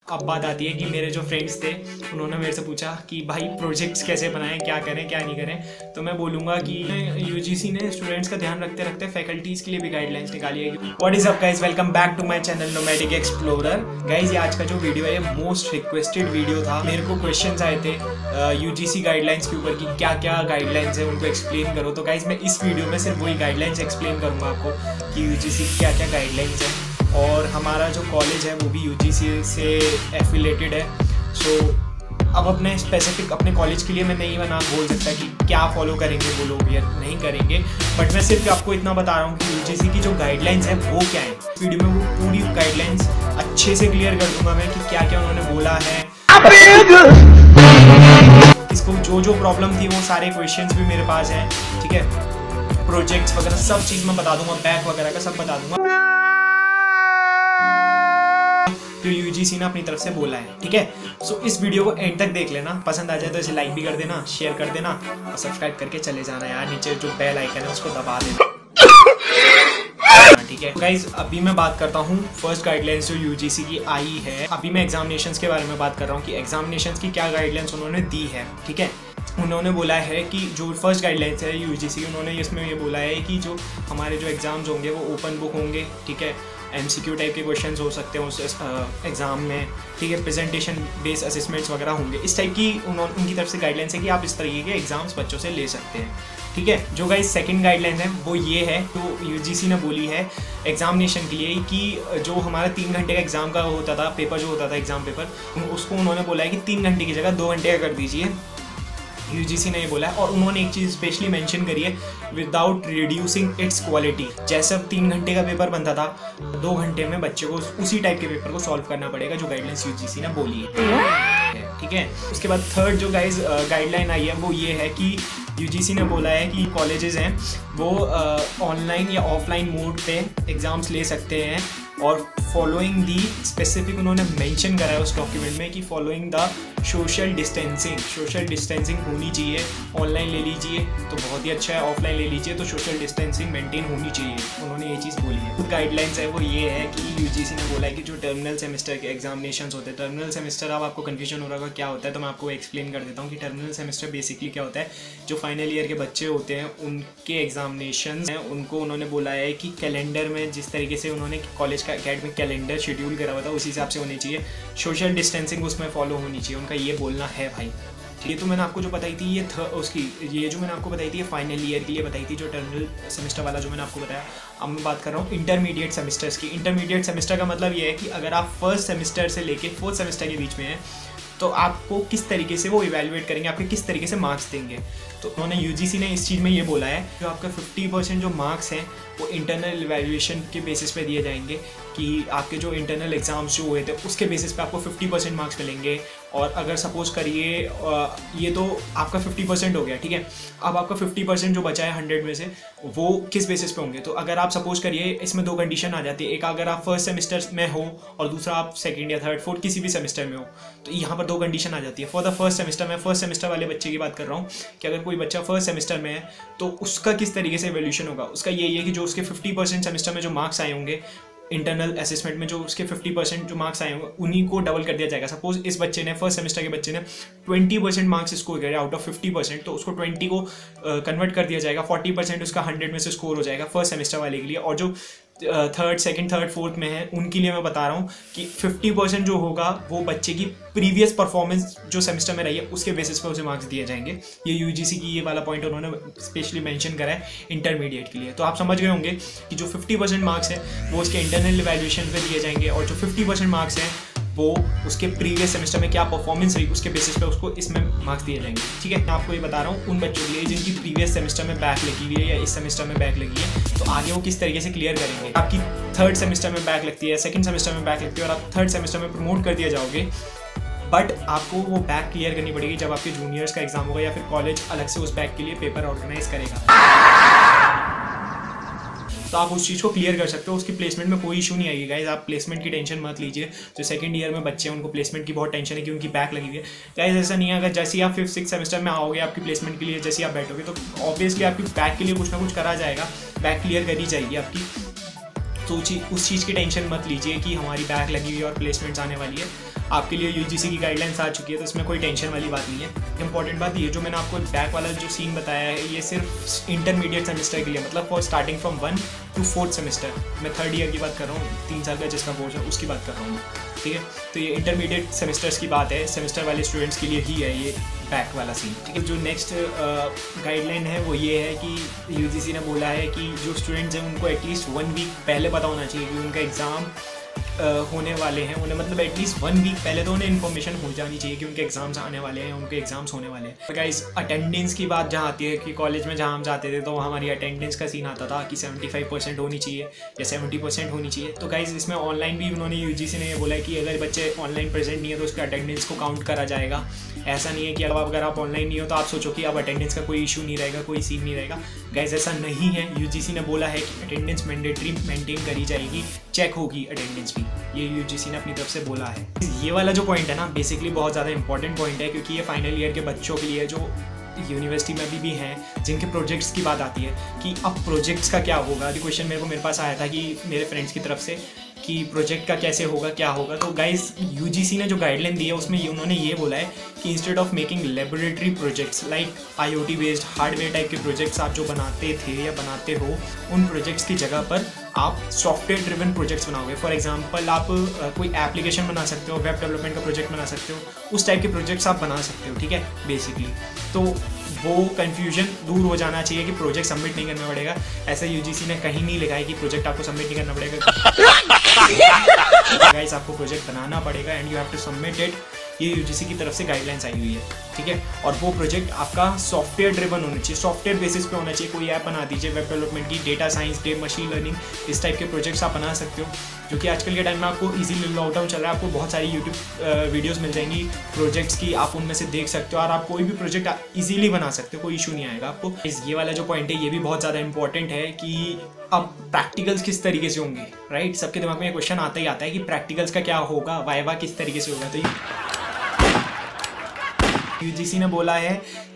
अब बात आती है कि मेरे जो फ्रेंड्स थे उन्होंने मेरे से पूछा कि भाई प्रोजेक्ट्स कैसे बनाएं, क्या करें क्या नहीं करें। तो मैं बोलूँगा कि यूजीसी ने स्टूडेंट्स का ध्यान रखते रखते फैकल्टीज़ के लिए भी गाइडलाइंस निकाली है। What is up guys, welcome back to my channel Nomadic Explorer. Guys ये आज का जो वीडियो है ये मोस्ट रिक्वेस्टेड वीडियो था। मेरे को क्वेश्चंस आए थे यूजीसी गाइडलाइंस के ऊपर कि क्या क्या गाइडलाइंस है उनको एक्सप्लेन करो। तो गाइस मैं इस वीडियो में सिर्फ वही गाइडलाइंस एक्सप्लेन करूँगा आपको कि यूजीसी की क्या क्या गाइडलाइंस है। और हमारा जो कॉलेज है वो भी यूजीसी से एफिलेटेड है। सो अब अपने स्पेसिफिक अपने कॉलेज के लिए मैं नहीं बोल सकता कि क्या फॉलो करेंगे वो लोग या नहीं करेंगे, बट मैं सिर्फ आपको इतना बता रहा हूँ कि यूजीसी की जो गाइडलाइंस है वो क्या है। इस वीडियो में वो पूरी गाइडलाइंस अच्छे से क्लियर कर दूंगा मैं कि क्या क्या उन्होंने बोला है। इसको जो प्रॉब्लम थी वो सारे क्वेश्चंस भी मेरे पास हैं, ठीक है। प्रोजेक्ट्स वगैरह सब चीज़ मैं बता दूंगा, बैक वगैरह का सब बता दूंगा जो यूजीसी ने अपनी तरफ से बोला है, ठीक है। सो इस वीडियो को एंड तक देख लेना, पसंद आ जाए तो इसे लाइक भी कर देना, शेयर कर देना और सब्सक्राइब करके चले जाना यार। नीचे जो बेल आइकन है उसको दबा देना, ठीक है। गाइज अभी मैं बात करता हूँ फर्स्ट गाइडलाइंस जो यूजीसी की आई है। अभी मैं एग्जामिनेशंस के बारे में बात कर रहा हूँ कि एग्जामिनेशंस की क्या गाइडलाइंस उन्होंने दी है, ठीक है। उन्होंने बोला है कि जो फर्स्ट गाइडलाइंस है यूजीसी की, उन्होंने इसमें ये बोला है कि जो हमारे जो एग्ज़ाम्स होंगे वो ओपन बुक होंगे, ठीक है। एमसीक्यू टाइप के क्वेश्चंस हो सकते हैं उस एग्ज़ाम में, ठीक है। प्रेजेंटेशन बेस्ड असेसमेंट्स वगैरह होंगे। इस टाइप की उनकी तरफ से गाइडलाइंस है कि आप इस तरीके के एग्ज़ाम्स बच्चों से ले सकते हैं, ठीक है। जो गाइस सेकंड गाइडलाइन है वो ये है, तो यूजीसी ने बोली है एग्जामिनेशन के लिए कि जो हमारा 3 घंटे का एग्ज़ाम का होता था, पेपर जो होता था एग्ज़ाम पेपर, उसको उन्होंने बोला है कि 3 घंटे की जगह 2 घंटे का कर दीजिए। यूजीसी ने ये बोला है। और उन्होंने एक चीज़ स्पेशली मेंशन करी है, विदाउट रिड्यूसिंग इट्स क्वालिटी। जैसे 3 घंटे का पेपर बनता था, 2 घंटे में बच्चे को उसी टाइप के पेपर को सॉल्व करना पड़ेगा, जो गाइडलाइंस यूजीसी ने बोली है, ठीक है। उसके बाद थर्ड जो गाइडलाइन आई है वो ये है कि यूजीसी ने बोला है कि कॉलेजेस हैं वो ऑनलाइन या ऑफलाइन मोड पे एग्ज़ाम्स ले सकते हैं, और फॉलोइंग दी स्पेसिफिक उन्होंने मेंशन करा है उस डॉक्यूमेंट में कि फॉलोइंग द सोशल डिस्टेंसिंग होनी चाहिए। ऑनलाइन ले लीजिए तो बहुत ही अच्छा है, ऑफलाइन ले लीजिए तो सोशल डिस्टेंसिंग मेंटेन होनी चाहिए। उन्होंने ये चीज़ बोली है। गाइडलाइंस है वो ये है कि यूजीसी ने बोला है कि जो टर्मिनल सेमेस्टर के एग्जामिनेशंस होते हैं, टर्मिनल सेमेस्टर, अब आपको कन्फ्यूजन हो रहा होगा क्या होता है, तो मैं आपको एक्सप्लेन कर देता हूँ कि टर्मिनल सेमेस्टर बेसिकली क्या होता है। जो फाइनल ईयर के बच्चे होते हैं उनके एग्जामिनेशंस हैं, उनको उन्होंने बोला है कि कैलेंडर में जिस तरीके से उन्होंने कॉलेज का एकेडमिक कैलेंडर शेड्यूल करा हुआ था उसी हिसाब से होनी चाहिए, सोशल डिस्टेंसिंग उसमें फॉलो होनी चाहिए, उनका ये बोलना है भाई। ये तो मैंने आपको जो बताई थी ये जो मैंने आपको बताई थी ये फाइनल ईयर के लिए बताई थी, जो टर्मिनल सेमेस्टर वाला जो मैंने आपको बताया। अब मैं बात कर रहा हूँ इंटरमीडिएट सेमेस्टर्स की। इंटरमीडिएट सेमेस्टर का मतलब ये है कि अगर आप फर्स्ट सेमेस्टर से लेके 4th सेमेस्टर के बीच में हैं तो आपको किस तरीके से वो इवैल्यूएट करेंगे, आपके किस तरीके से मार्क्स देंगे। तो उन्होंने यूजीसी ने इस चीज़ में ये बोला है जो आपका 50% जो मार्क्स हैं वो इंटरनल इवैल्यूएशन के बेसिस पे दिए जाएंगे, कि आपके जो इंटरनल एग्ज़ाम्स जो हुए थे उसके बेसिस पे आपको 50% मार्क्स मिलेंगे। और अगर सपोज करिए ये तो आपका 50% हो गया, ठीक है। अब आपका 50% जो बचा है 100 में से वो किस बेसिस पे होंगे। तो अगर आप सपोज करिए इसमें 2 कंडीशन आ जाती है, एक अगर आप फर्स्ट सेमेस्टर में हो और दूसरा आप सेकेंड या थर्ड फोर्थ किसी भी सेमेस्टर में हो, तो यहाँ पर 2 कंडीशन आ जाती है। फॉर द फर्स्ट सेमेस्टर, मैं फर्स्ट सेमेस्टर वाले बच्चे की बात कर रहा हूँ कि अगर कोई बच्चा फर्स्ट सेमेस्टर में है तो उसका किस तरीके से इवैल्यूएशन होगा। उसका यही है कि जो उसके 50% सेमेस्टर में जो मार्क्स आए होंगे इंटरनल असेसमेंट में, जो उसके 50% जो मार्क्स आए होंगे उन्हीं को डबल कर दिया जाएगा। सपोज इस बच्चे ने फर्स्ट सेमेस्टर के बच्चे ने 20% मार्क्स स्कोर करे आउट ऑफ 50%, तो उसको 20 को कन्वर्ट कर दिया जाएगा, 40% उसका 100 में से स्कोर हो जाएगा फर्स्ट सेमेस्टर वाले के लिए। और जो सेकंड, थर्ड, फोर्थ में है उनके लिए मैं बता रहा हूँ कि 50% जो होगा वो बच्चे की प्रीवियस परफॉर्मेंस जो सेमेस्टर में रही है उसके बेसिस पे उसे मार्क्स दिए जाएंगे। ये यूजीसी की ये वाला पॉइंट उन्होंने स्पेशली मेंशन करा है इंटरमीडिएट के लिए। तो आप समझ गए होंगे कि जो 50% मार्क्स है वो उसके इंटरनल इवैल्यूएशन पे दिए जाएंगे, और जो 50% मार्क्स हैं वो उसके प्रीवियस सेमेस्टर में क्या परफॉर्मेंस रही उसके बेसिस पे उसको इसमें मार्क्स दिए जाएंगे, ठीक है। मैं आपको ये बता रहा हूँ उन बच्चों के लिए जिनकी प्रीवियस सेमेस्टर में बैक लगी हुई है या इस सेमेस्टर में बैक लगी है, तो आगे वो किस तरीके से क्लियर करेंगे। आपकी थर्ड सेमेस्टर में बैक लगती है, सेकंड सेमेस्टर में बैक लगती है और आप थर्ड सेमेस्टर में प्रमोट कर दिया जाओगे, बट आपको वो बैक क्लियर करनी पड़ेगी जब आपके जूनियर्स का एग्जाम होगा या फिर कॉलेज अलग से उस बैक के लिए पेपर ऑर्गेनाइज करेगा। तो आप उस चीज़ को क्लियर कर सकते हो, उसकी प्लेसमेंट में कोई इशू नहीं आएगी गाइज। आप प्लेसमेंट की टेंशन मत लीजिए। जो सेकंड ईयर में बच्चे हैं उनको प्लेसमेंट की बहुत टेंशन है कि उनकी बैक लगी हुई है। गाइज ऐसा नहीं है, अगर जैसे ही आप 5th 6th सेमेस्टर में आओगे आपकी प्लेसमेंट के लिए, जैसे आप बैठोगे तो ऑब्वियसली आपकी बैक के लिए कुछ ना कुछ करा जाएगा, बैक क्लियर करी जाएगी आपकी। तो उस चीज़ की टेंशन मत लीजिए कि हमारी बैक लगी हुई है और प्लेसमेंट्स आने वाली है। आपके लिए यूजीसी की गाइडलाइंस आ चुकी है, तो इसमें कोई टेंशन वाली बात नहीं है। इंपॉर्टेंट बात ये जो मैंने आपको बैक वाला जो सीन बताया है, ये सिर्फ इंटरमीडिएट सेमेस्टर के लिए, मतलब for starting from 1 to 4th semester. मैं 3rd ईयर की बात कर रहा हूँ, 3 साल का जिसका कोर्स है उसकी बात कर रहा हूँ, ठीक है। तो ये इंटरमीडिएट सेमेस्टर्स की बात है, सेमेस्टर वाले स्टूडेंट्स के लिए ही है ये बैक वाला सीन, ठीक है। जो नेक्स्ट गाइडलाइन है वो ये है कि यूजीसी ने बोला है कि जो स्टूडेंट्स हैं उनको एटलीस्ट 1 वीक पहले पता होना चाहिए कि उनका एग्ज़ाम होने वाले हैं। उन्हें मतलब एटलीस्ट 1 वीक पहले तो उन्हें इन्फॉर्मेशन हो जानी चाहिए कि उनके एग्जाम्स आने वाले हैं, उनके एग्जाम्स होने वाले हैं। गाइस अटेंडेंस की बात जहाँ आती है कि कॉलेज में जहाँ हम जाते थे तो वहाँ हमारी अटेंडेंस का सीन आता था कि 75% होनी चाहिए या 70% होनी चाहिए। तो गाइस इसमें ऑनलाइन भी उन्होंने यूजीसी ने ये बोला है कि अगर बच्चे ऑनलाइन प्रेजेंट नहीं है तो उसके अटेंडेंस को काउंट करा जाएगा। ऐसा नहीं है कि अगर आप ऑनलाइन नहीं हो तो आप सोचो कि अब अटेंडेंस का कोई इशू नहीं रहेगा, कोई सीन नहीं रहेगा। गाइस ऐसा नहीं है, यूजीसी ने बोला है कि अटेंडेंस मैंडेटरी मेंटेन करी जाएगी, चेक होगी अटेंडेंस भी, ये यूजीसी ने अपनी तरफ से बोला है। ये वाला जो पॉइंट है ना बेसिकली बहुत ज़्यादा इंपॉर्टेंट पॉइंट है, क्योंकि ये फाइनल ईयर के बच्चों के लिए जो यूनिवर्सिटी में भी हैं जिनके प्रोजेक्ट्स की बात आती है कि अब प्रोजेक्ट्स का क्या होगा। ये क्वेश्चन मेरे पास आया था कि मेरे फ्रेंड्स की तरफ से कि प्रोजेक्ट का कैसे होगा, क्या होगा। तो गाइस यूजीसी ने जो गाइडलाइन दी है उसमें उन्होंने ये बोला है कि instead of making laboratory projects like IoT based hardware type के प्रोजेक्ट्स आप जो बनाते थे या बनाते हो, उन प्रोजेक्ट्स की जगह पर आप सॉफ्टवेयर ड्रिवन प्रोजेक्ट्स बनाओगे। फॉर एग्जांपल आप कोई एप्लीकेशन बना सकते हो, वेब डेवलपमेंट का प्रोजेक्ट बना सकते हो, उस टाइप के प्रोजेक्ट्स आप बना सकते हो, ठीक है बेसिकली। तो वो कन्फ्यूजन दूर हो जाना चाहिए कि प्रोजेक्ट सबमिट नहीं करना पड़ेगा। ऐसा यूजीसी ने कहीं नहीं लिखा है कि प्रोजेक्ट आपको सबमिट नहीं करना पड़ेगा। गाइस आपको प्रोजेक्ट बनाना पड़ेगा and you have to submit it. ये यूजीसी की तरफ से गाइडलाइंस आई हुई है, ठीक है। और वो प्रोजेक्ट आपका सॉफ्टवेयर ड्रिवन होना चाहिए, सॉफ्टवेयर बेसिस पे होना चाहिए। कोई ऐप बना दीजिए वेब डेवलपमेंट की, डेटा साइंस, मशीन लर्निंग, इस टाइप के प्रोजेक्ट्स आप बना सकते हो, जो कि आजकल के टाइम में आपको इजीली लॉकडाउन चल रहा है, आपको बहुत सारी यूट्यूब वीडियोस मिल जाएंगी प्रोजेक्ट्स की, आप उनमें से देख सकते हो और आप कोई भी प्रोजेक्ट इजीली बना सकते हो, कोई इशू नहीं आएगा आपको। ये वाला जो पॉइंट है ये भी बहुत ज़्यादा इंपॉर्टेंट है कि अब प्रैक्टिकल्स किस तरीके से होंगे, राइट। सबके दिमाग में ये क्वेश्चन आता ही आता है कि प्रैक्टिकल्स का क्या होगा, वाइवा किस तरीके से होगा। तो यूजीसी ने बोला है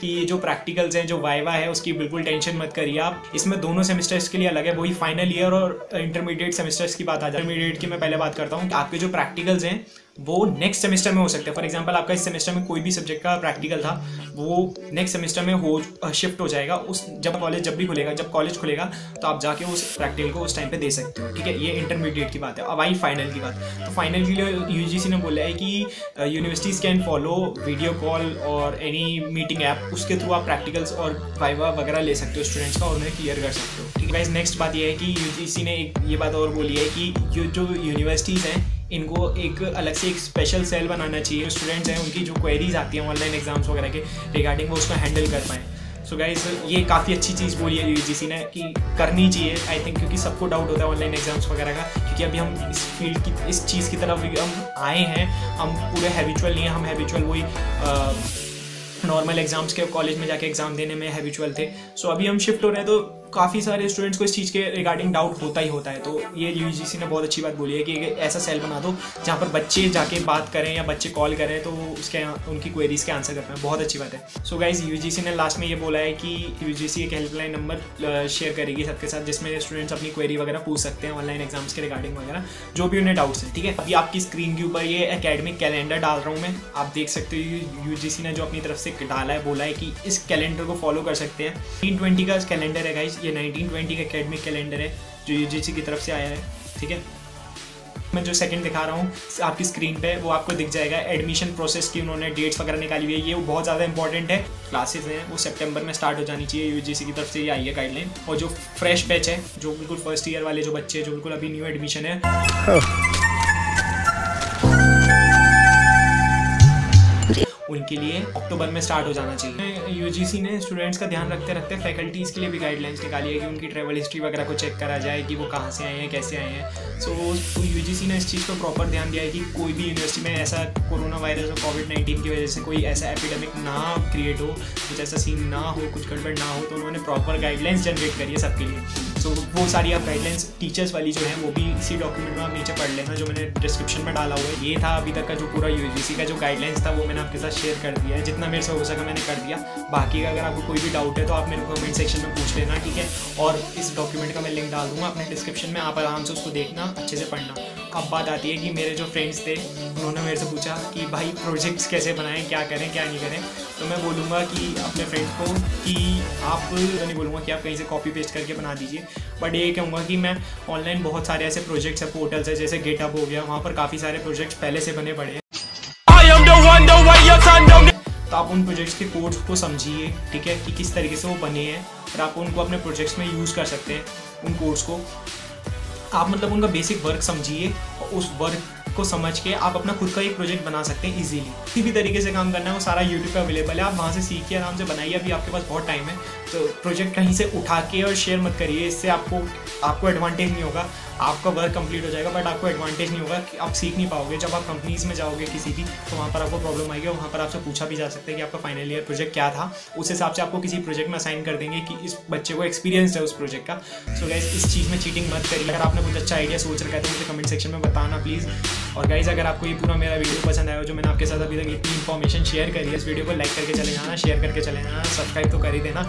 कि ये जो प्रैक्टिकल्स हैं, जो वाइवा है, उसकी बिल्कुल टेंशन मत करिए आप। इसमें दोनों सेमेस्टर्स के लिए अलग है, वही फाइनल ईयर और इंटरमीडिएट सेमेस्टर्स की बात आ जाए। इंटरमीडिएट की मैं पहले बात करता हूँ कि आपके जो प्रैक्टिकल्स हैं वो नेक्स्ट सेमेस्टर में हो सकते हैं। फॉर एग्जांपल आपका इस सेमेस्टर में कोई भी सब्जेक्ट का प्रैक्टिकल था, वो नेक्स्ट सेमेस्टर में शिफ्ट हो जाएगा। उस जब कॉलेज खुलेगा तो आप जाके उस प्रैक्टिकल को उस टाइम पे दे सकते हो, ठीक है। ये इंटरमीडिएट की बात है। अब आई फाइनल की बात। तो फाइनल के लिए यूजीसी ने बोला है कि universities can follow video call और एनी मीटिंग ऐप, उसके थ्रू आप प्रैक्टिकल्स और वाइवा वगैरह ले सकते हो स्टूडेंट्स का और उन्हें क्लियर कर सकते हो, ठीक है। गाइस नेक्स्ट बात ये है कि यूजीसी ने ये बात और बोली है कि जो यूनिवर्सिटीज़ हैं इनको एक अलग से एक स्पेशल सेल बनाना चाहिए। स्टूडेंट्स हैं उनकी जो क्वेरीज आती हैं ऑनलाइन एग्जाम्स वगैरह के रिगार्डिंग, वो उसको हैंडल कर पाएँ। सो गाइस ये काफ़ी अच्छी चीज़ बोली है यूजीसी ने कि करनी चाहिए, आई थिंक, क्योंकि सबको डाउट होता है ऑनलाइन एग्जाम्स वगैरह का। क्योंकि अभी हम इस फील्ड की, इस चीज़ की तरफ हम आए हैं, हम पूरे हैबिचुअल नहीं हैं, हम हैबिचुअल वही नॉर्मल एग्जाम्स के कॉलेज में जाके एग्जाम देने में हैबिचुअल थे। सो अभी हम शिफ्ट हो रहे हैं तो काफ़ी सारे स्टूडेंट्स को इस चीज़ के रिगार्डिंग डाउट होता ही होता है। तो ये यूजीसी ने बहुत अच्छी बात बोली है कि ऐसा सेल बना दो जहाँ पर बच्चे जाके बात करें या बच्चे कॉल करें तो उसके उनकी क्वेरीज के आंसर कर पाएँ। बहुत अच्छी बात है। सो गाइज यूजीसी ने लास्ट में ये बोला है कि यूजीसी एक हेल्पलाइन नंबर शेयर करेगी सबके साथ, जिसमें स्टूडेंट्स अपनी क्वेरी वगैरह पूछ सकते हैं ऑनलाइन एग्जाम्स के रिगार्डिंग वगैरह, जो भी उन्हें डाउट्स हैं, ठीक है। अभी आपकी स्क्रीन के ऊपर ये एकेडमिक कैलेंडर डाल रहा हूँ मैं, आप देख सकते हो यूजीसी ने जो अपनी तरफ से डाला है, बोला है कि इस कैलेंडर को फॉलो कर सकते हैं। 1920 का कैलेंडर है गाइज, ये 1920 का एकेडमिक कैलेंडर है जो यूजीसी की तरफ से आया है, ठीक है। मैं जो सेकंड दिखा रहा हूँ आपकी स्क्रीन पे वो आपको दिख जाएगा। एडमिशन प्रोसेस की उन्होंने डेट्स वगैरह निकाली हुई है, ये बहुत ज़्यादा इंपॉर्टेंट है। क्लासेस हैं वो सितंबर में स्टार्ट हो जानी चाहिए, यूजीसी की तरफ से ये आई है गाइडलाइन। और जो फ्रेश बैच है, जो बिल्कुल फर्स्ट ईयर वाले जो बच्चे हैं, जो बिल्कुल अभी न्यू एडमिशन है, उनके लिए अक्टूबर में स्टार्ट हो जाना चाहिए। यूजीसी ने स्टूडेंट्स का ध्यान रखते रखते फैकल्टीज़ के लिए भी गाइडलाइंस निकाली है कि उनकी ट्रैवल हिस्ट्री वगैरह को चेक करा जाए कि वो कहाँ से आए हैं, कैसे आए हैं। सो यूजीसी ने इस चीज़ पर प्रॉपर ध्यान दिया है कि कोई भी यूनिवर्सिटी में ऐसा कोरोना वायरस और कोविड-19 की वजह से कोई ऐसा एपिडेमिक ना क्रिएट हो, कुछ ऐसा सीन ना हो, कुछ गड़बड़ ना हो। तो उन्होंने प्रॉपर गाइडलाइंस जनरेट करी है सबके लिए। सो वो सारी आप गाइडलाइंस टीचर्स वाली जो है वो भी इसी डॉक्यूमेंट में आप नीचे पढ़ लेना, जो मैंने डिस्क्रिप्शन में डाला हुआ है। ये था अभी तक का जो पूरा यूजीसी का जो गाइडलाइंस था, वो मैंने आपके साथ शेयर कर दिया है। जितना मेरे से हो सका मैंने कर दिया। बाकी का अगर आपको कोई भी डाउट है तो आप मेरे को कमेंट सेक्शन में पूछ लेना, ठीक है। और इस डॉक्यूमेंट का मैं लिंक डाल दूंगा अपने डिस्क्रिप्शन में, आप आराम से उसको देखना, अच्छे से पढ़ना। अब बात आती है कि मेरे जो फ्रेंड्स थे उन्होंने मेरे से पूछा कि भाई प्रोजेक्ट्स कैसे बनाएं, क्या करें क्या नहीं करें। तो मैं बोलूँगा कि अपने फ्रेंड्स को कि आप, तो नहीं बोलूँगा कि आप कहीं से कॉपी पेस्ट करके बना दीजिए, बट ये कहूँगा कि मैं ऑनलाइन बहुत सारे ऐसे प्रोजेक्ट्स है, पोर्टल्स है, जैसे गेटअप हो गया, वहाँ पर काफ़ी सारे प्रोजेक्ट्स पहले से बने पड़े हैं। तो आप उन प्रोजेक्ट्स के कोड्स को समझिए, ठीक है, कि किस तरीके से वो बने हैं, और आप उनको अपने प्रोजेक्ट्स में यूज़ कर सकते हैं। उन कोड्स को आप मतलब उनका बेसिक वर्क समझिए, और उस वर्क को समझ के आप अपना खुद का एक प्रोजेक्ट बना सकते हैं इजीली। किसी भी तरीके से काम करना है वो सारा यूट्यूब पे अवेलेबल है, आप वहाँ से सीख के आराम से बनाइए। अभी आपके पास बहुत टाइम है, तो प्रोजेक्ट कहीं से उठा के और शेयर मत करिए, इससे आपको एडवांटेज नहीं होगा। आपका वर्क कंप्लीट हो जाएगा बट आपको एडवांटेज नहीं होगा, कि आप सीख नहीं पाओगे। जब आप कंपनीज़ में जाओगे किसी भी, तो वहाँ पर आपको प्रॉब्लम आएगी, और वहाँ पर आपसे पूछा भी जा सकता है कि आपका फाइनल ईयर प्रोजेक्ट क्या था। उस हिसाब से आपको किसी प्रोजेक्ट में असाइन कर देंगे कि इस बच्चे को एक्सपीरियंस है उस प्रोजेक्ट का। सो गाइस, इस चीज़ में चीटिंग मत करिए। अगर आपने कुछ अच्छा आइडिया सोच रखा है तो मुझे कमेंट सेक्शन में बताना प्लीज़। और गाइस, अगर आपको ये पूरा मेरा वीडियो पसंद आया, जो मैंने आपके साथ अभी तक इतनी इन्फॉर्मेशन शेयर करी है, इस वीडियो को लाइक करके चले जाना, शेयर करके चले जाना, सब्सक्राइब तो कर ही देना।